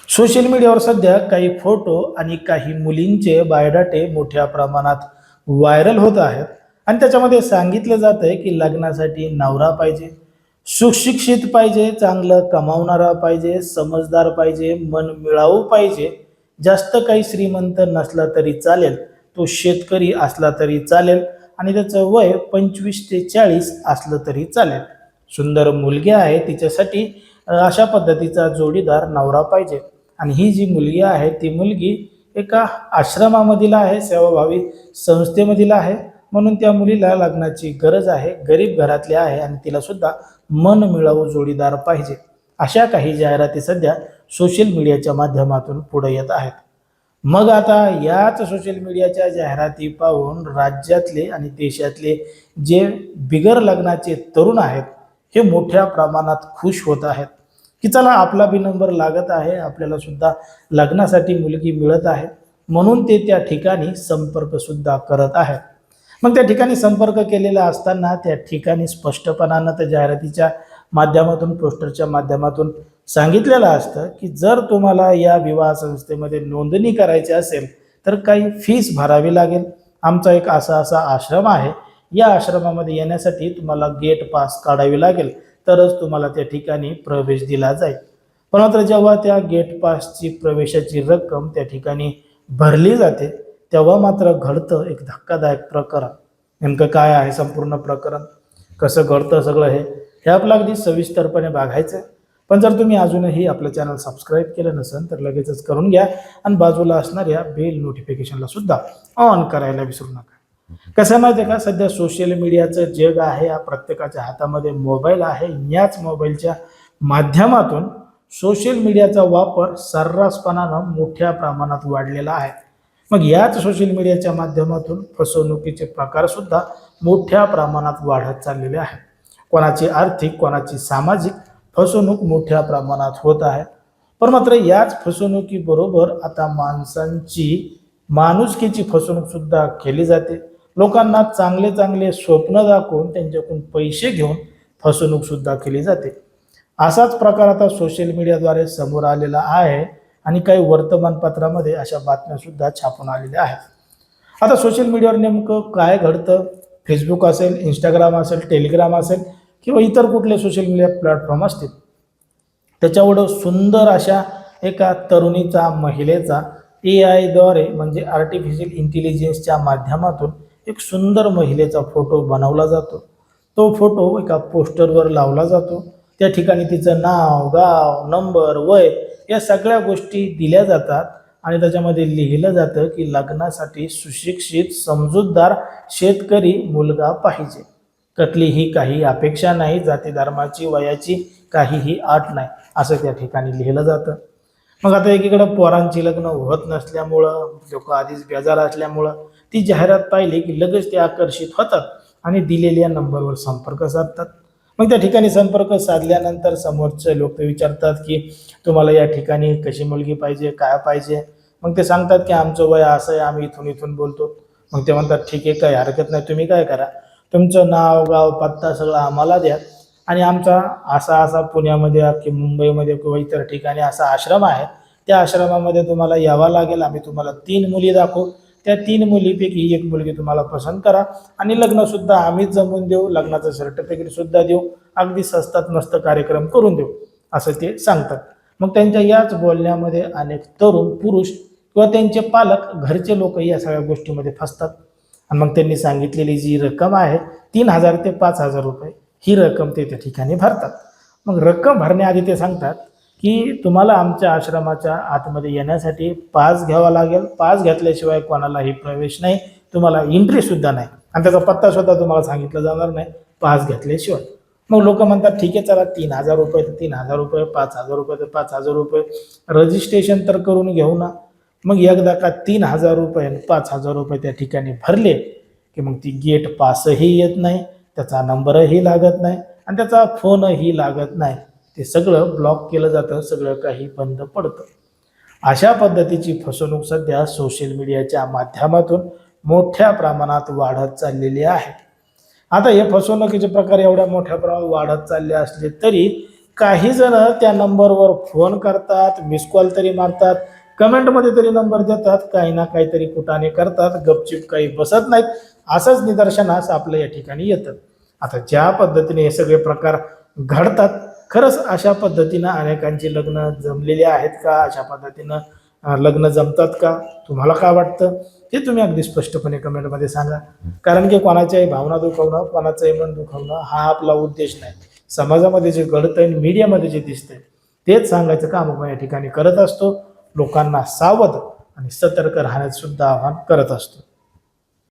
Social मीडियावर सध्या काही फोटो आणि काही मुलींचे बायोडाटे मोठ्या प्रमाणात व्हायरल होत आहेत आणि त्याच्यामध्ये सांगितलं जात आहे की लग्नासाठी नवरा पाहिजे, सुशिक्षित पाहिजे, चांगलं कमावणारा पाहिजे, समजदार पाहिजे, मन मिळावू पाहिजे, जास्त काही श्रीमंत नसला तरी चालेल, तो शेतकरी असला तरी चालेल आणि त्याचं वय 25 ते 40 असलं तरी चालेल. सुंदर मुलगी आहे तिच्यासाठी अशा पद्धतीचा जोडीदार नवरा पाहिजे. आणि ही जी मुलगी आहे ती मुलगी एका आश्रमामधील आहे, सेवाभावी संस्थेमधील आहे, म्हणून त्या मुलीला लग्नाची गरज आहे, गरीब घरातली आहे आणि तिला सुद्धा मन मिळावू जोडीदार पाहिजे. अशा काही जाहिराती सध्या सोशल मीडियाच्या माध्यमातून पुढे येत आहेत. मग आता याच सोशल मीडियाच्या जाहिराती पाहून राज्यातले आणि देशातले जे बिगर लग्नाचे तरुण आहेत हे मोठ्या प्रमाणात खुश होत आहेत की चला आपला बी नंबर लागत आहे, आपल्याला सुद्धा लग्नासाठी मुलगी मिळत आहे, म्हणून ते त्या ठिकाणी संपर्क सुद्धा करत आहेत. मग त्या ठिकाणी संपर्क केलेला असताना त्या ठिकाणी स्पष्टपणानं त्या जाहिरातीच्या माध्यमातून, पोस्टरच्या माध्यमातून सांगितलेलं असतं की जर तुम्हाला या विवाह संस्थेमध्ये नोंदणी करायची असेल तर काही फीस भरावी लागेल. आमचा एक असा असा आश्रम आहे, या आश्रमामध्ये येण्यासाठी तुम्हाला गेट पास काढावी लागेल, तरच तुम्हाला त्या ठिकाणी प्रवेश दिला जाईल. पण मात्र जेव्हा त्या गेट पासची प्रवेशाची रक्कम त्या ठिकाणी भरली जाते तेव्हा मात्र घडतं एक धक्कादायक प्रकरण. नेमकं काय आहे संपूर्ण प्रकरण, कसं घडतं सगळं हे आपलं अगदी सविस्तरपणे बघायचं. पण जर तुम्ही अजूनही आपलं चॅनल सबस्क्राईब केलं नसेल तर लगेचच करून घ्या आणि बाजूला असणाऱ्या बेल नोटिफिकेशनला सुद्धा ऑन करायला विसरू नका. कसं माहिती आहे का, सध्या सोशल मीडियाचं जग आहे, प्रत्येकाच्या हातामध्ये मोबाईल आहे. याच मोबाईलच्या माध्यमातून सोशल मीडियाचा वापर सर्रासपणानं मोठ्या प्रमाणात वाढलेला आहे. मग याच सोशल मीडियाच्या माध्यमातून फसवणुकीचे प्रकार सुद्धा मोठ्या प्रमाणात वाढत चाललेले आहेत. कोणाची आर्थिक, कोणाची सामाजिक फसवणूक मोठ्या प्रमाणात होत आहे. पण मात्र याच फसवणुकीबरोबर आता माणसांची माणुसकीची फसवणूक सुद्धा केली जाते. लोकांना चांगले चांगले स्वप्न दाखवून त्यांच्याकडून पैसे घेऊन फसवणूक सुद्धा केली जाते. असाच प्रकार आता सोशल मीडियाद्वारे समोर आलेला आहे आणि काही वर्तमानपत्रामध्ये अशा बातम्या सुद्धा छापून आलेल्या आहेत. आता सोशल मीडियावर नेमकं काय घडतं, फेसबुक असेल, इंस्टाग्राम असेल, टेलिग्राम असेल किंवा इतर कुठले सोशल मीडिया प्लॅटफॉर्म असतील, त्याच्यावर सुंदर अशा एका तरुणीचा, महिलेचा AI द्वारे म्हणजे आर्टिफिशियल इंटेलिजन्सच्या माध्यमातून एक सुंदर महिलेचा फोटो बनवला जातो. तो फोटो एका पोस्टरवर लावला जातो. त्या ठिकाणी तिचं नाव, गाव, नंबर, वय या सगळ्या गोष्टी दिल्या जातात आणि त्याच्यामध्ये लिहिलं जातं की लग्नासाठी सुशिक्षित, समजूतदार शेतकरी मुलगा पाहिजे. कुठलीही काही अपेक्षा नाही, जाती धर्माची, वयाची काहीही अट नाही, असं त्या ठिकाणी लिहिलं जातं. मग आता एकीकडं पोरांची लग्न होत नसल्यामुळं, लोक आधीच बेजार असल्यामुळं ती जाहिरात पाहिली की लगेच ते आकर्षित होतात आणि दिलेल्या नंबरवर संपर्क साधतात. मग त्या ठिकाणी संपर्क साधल्यानंतर समोरचे लोक विचारतात की तुम्हाला या ठिकाणी कशी मुलगी पाहिजे, काय पाहिजे. मग ते सांगतात की आमचं वय असं आहे, आम्ही इथून इथून बोलतो. मग ते म्हणतात ठीक आहे, काही हरकत नाही, तुम्ही काय करा, तुमचं नाव, गाव, पत्ता सगळं आम्हाला द्या आणि आमचा असा असा पुण्यामध्ये की मुंबईमध्ये किंवा इतर ठिकाणी असा आश्रम आहे, त्या आश्रमामध्ये तुम्हाला यावं लागेल. आम्ही तुम्हाला 3 मुली दाखवू, त्या 3 मुलीपैकी एक मुलगी तुम्हाला पसंत करा आणि लग्नसुद्धा आम्हीच जमवून देऊ, लग्नाचं सर्टिफिकेटसुद्धा देऊ, अगदी स्वस्तात मस्त कार्यक्रम करून देऊ, असं ते सांगतात. मग त्यांच्या याच बोलण्यामध्ये अनेक तरुण पुरुष किंवा त्यांचे पालक, घरचे लोक या सगळ्या गोष्टीमध्ये फसतात आणि मग त्यांनी सांगितलेली जी रक्कम आहे 3,000 ते 5,000 रुपये ही रक्कम ते त्या ठिकाणी भरतात. मग रक्कम भरण्याआधी ते सांगतात की तुम्हाला आमच्या आश्रमाच्या आतमध्ये येण्यासाठी पास घ्यावा लागेल, पास घेतल्याशिवाय कोणालाही प्रवेश नाही, तुम्हाला एंट्रीसुद्धा नाही आणि त्याचा पत्तासुद्धा तुम्हाला सांगितलं जाणार नाही पास घेतल्याशिवाय. मग लोक म्हणतात ठीक आहे चला, 3,000 रुपये तर 3,000 रुपये, 5,000 रुपये तर 5,000 रुपये, रजिस्ट्रेशन तर करून घेऊ ना. मग एकदा का 3,000 रुपये आणि 5,000 रुपये त्या ठिकाणी भरले की मग ती गेट पासही येत नाही, त्याचा नंबरही लागत नाही आणि त्याचा फोनही लागत नाही. ते सगळं ब्लॉक केलं जातं, सगळं काही बंद पडतं. अशा पद्धतीची फसवणूक सध्या सोशल मीडियाच्या माध्यमातून मोठ्या प्रमाणात वाढत चाललेली आहे. आता हे फसवणुकीचे प्रकार एवढ्या मोठ्या प्रमाणात वाढत चालले असले तरी काही जण त्या नंबरवर फोन करतात, मिस कॉल तरी मारतात, कमेंटमध्ये तरी नंबर देतात, काही ना काहीतरी कुटाने करतात, गपचिप काही बसत नाहीत. असंच निदर्शनास आपलं या ठिकाणी येतं. आता ज्या पद्धतीने हे सगळे प्रकार घडतात, खरंच अशा पद्धतीनं अनेकांची लग्न जमलेली आहेत का? अशा पद्धतीनं लग्न जमतात का? तुम्हाला काय वाटतं ते तुम्ही अगदी स्पष्टपणे कमेंटमध्ये सांगा. कारण की कोणाच्याही भावना दुखवणं, कोणाचंही मन दुखवणं हा आपला उद्देश नाही. समाजामध्ये जे घडतंय आणि मीडियामध्ये जे दिसतंय तेच सांगायचं काम आपण या ठिकाणी करत असतो. लोकांना सावध आणि सतर्क राहण्याचं सुद्धा आवाहन करत असतो.